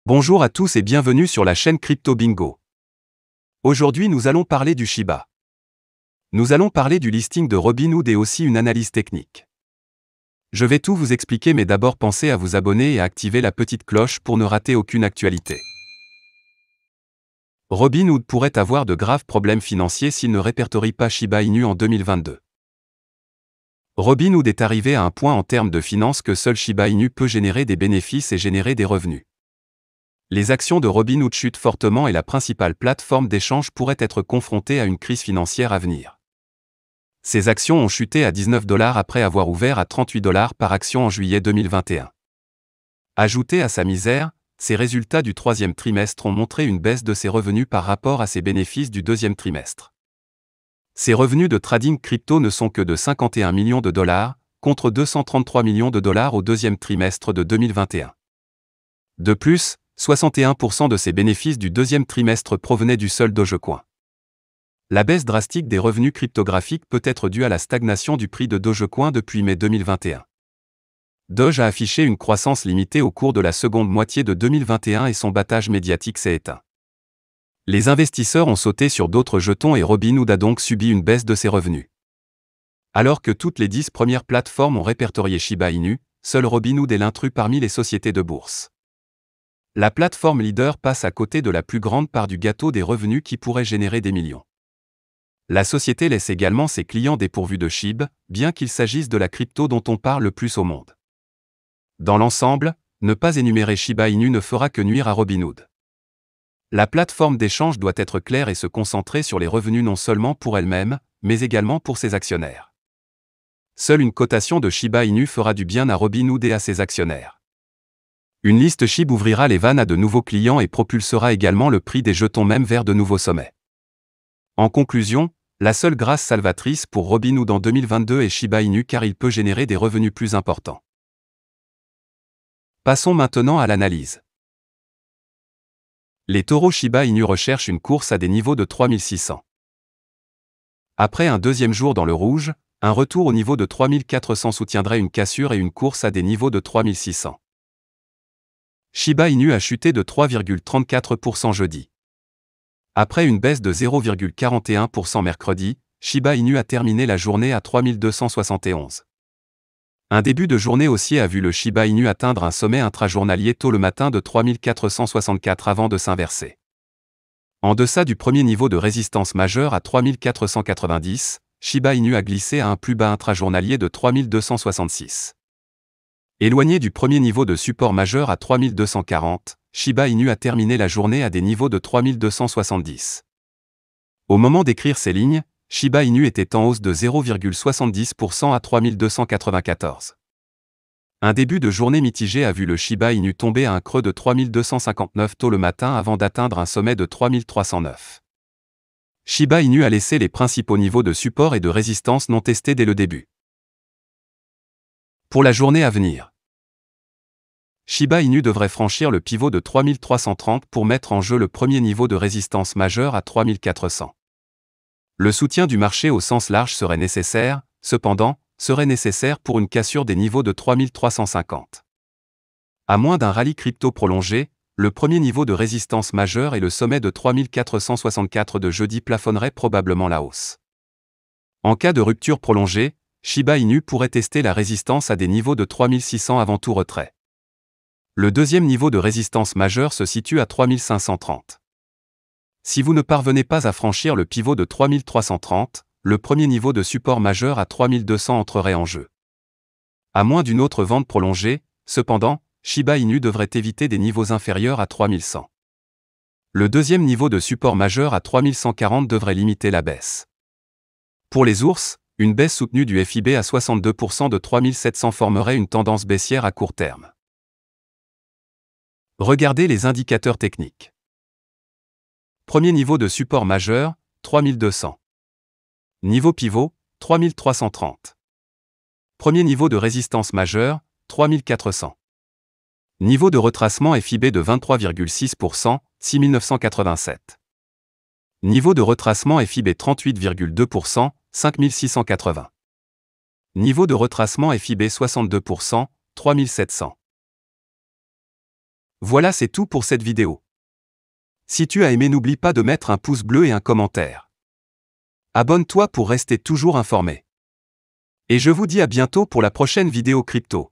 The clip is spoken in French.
Bonjour à tous et bienvenue sur la chaîne Crypto Bingo. Aujourd'hui nous allons parler du Shiba. Nous allons parler du listing de Robinhood et aussi une analyse technique. Je vais tout vous expliquer mais d'abord pensez à vous abonner et à activer la petite cloche pour ne rater aucune actualité. Robinhood pourrait avoir de graves problèmes financiers s'il ne répertorie pas Shiba Inu en 2022. Robinhood est arrivé à un point en termes de finances que seul Shiba Inu peut générer des bénéfices et générer des revenus. Les actions de Robinhood chutent fortement et la principale plateforme d'échange pourrait être confrontée à une crise financière à venir. Ces actions ont chuté à 19 $ après avoir ouvert à 38 $ par action en juillet 2021. Ajouté à sa misère, ses résultats du troisième trimestre ont montré une baisse de ses revenus par rapport à ses bénéfices du deuxième trimestre. Ses revenus de trading crypto ne sont que de 51 millions de dollars, contre 233 millions de dollars au deuxième trimestre de 2021. De plus, 61% de ses bénéfices du deuxième trimestre provenaient du seul Dogecoin. La baisse drastique des revenus cryptographiques peut être due à la stagnation du prix de Dogecoin depuis mai 2021. Doge a affiché une croissance limitée au cours de la seconde moitié de 2021 et son battage médiatique s'est éteint. Les investisseurs ont sauté sur d'autres jetons et Robinhood a donc subi une baisse de ses revenus. Alors que toutes les 10 premières plateformes ont répertorié Shiba Inu, seul Robinhood est l'intrus parmi les sociétés de bourse. La plateforme leader passe à côté de la plus grande part du gâteau des revenus qui pourrait générer des millions. La société laisse également ses clients dépourvus de SHIB, bien qu'il s'agisse de la crypto dont on parle le plus au monde. Dans l'ensemble, ne pas énumérer Shiba Inu ne fera que nuire à Robinhood. La plateforme d'échange doit être claire et se concentrer sur les revenus non seulement pour elle-même, mais également pour ses actionnaires. Seule une cotation de Shiba Inu fera du bien à Robinhood et à ses actionnaires. Une liste SHIB ouvrira les vannes à de nouveaux clients et propulsera également le prix des jetons même vers de nouveaux sommets. En conclusion, la seule grâce salvatrice pour Robinhood en 2022 est Shiba Inu car il peut générer des revenus plus importants. Passons maintenant à l'analyse. Les taureaux Shiba Inu recherchent une course à des niveaux de 3600. Après un deuxième jour dans le rouge, un retour au niveau de 3400 soutiendrait une cassure et une course à des niveaux de 3600. Shiba Inu a chuté de 3,34% jeudi. Après une baisse de 0,41% mercredi, Shiba Inu a terminé la journée à 3271. Un début de journée haussier a vu le Shiba Inu atteindre un sommet intrajournalier tôt le matin de 3464 avant de s'inverser. En deçà du premier niveau de résistance majeur à 3490, Shiba Inu a glissé à un plus bas intrajournalier de 3266. Éloigné du premier niveau de support majeur à 3240, Shiba Inu a terminé la journée à des niveaux de 3270. Au moment d'écrire ces lignes, Shiba Inu était en hausse de 0,70% à 3294. Un début de journée mitigé a vu le Shiba Inu tomber à un creux de 3259 tôt le matin avant d'atteindre un sommet de 3309. Shiba Inu a laissé les principaux niveaux de support et de résistance non testés dès le début. Pour la journée à venir, Shiba Inu devrait franchir le pivot de 3330 pour mettre en jeu le premier niveau de résistance majeur à 3400. Le soutien du marché au sens large serait nécessaire pour une cassure des niveaux de 3350. À moins d'un rallye crypto prolongé, le premier niveau de résistance majeur et le sommet de 3464 de jeudi plafonnerait probablement la hausse. En cas de rupture prolongée, Shiba Inu pourrait tester la résistance à des niveaux de 3600 avant tout retrait. Le deuxième niveau de résistance majeur se situe à 3530. Si vous ne parvenez pas à franchir le pivot de 3330, le premier niveau de support majeur à 3200 entrerait en jeu. À moins d'une autre vente prolongée, cependant, Shiba Inu devrait éviter des niveaux inférieurs à 3100. Le deuxième niveau de support majeur à 3140 devrait limiter la baisse. Pour les ours, une baisse soutenue du FIB à 62% de 3700 formerait une tendance baissière à court terme. Regardez les indicateurs techniques. Premier niveau de support majeur, 3200. Niveau pivot, 3330. Premier niveau de résistance majeure, 3400. Niveau de retracement FIB de 23,6%, 6987. Niveau de retracement FIB 38,2%, 5680. Niveau de retracement FIB 62%, 3700. Voilà, c'est tout pour cette vidéo. Si tu as aimé, n'oublie pas de mettre un pouce bleu et un commentaire. Abonne-toi pour rester toujours informé. Et je vous dis à bientôt pour la prochaine vidéo crypto.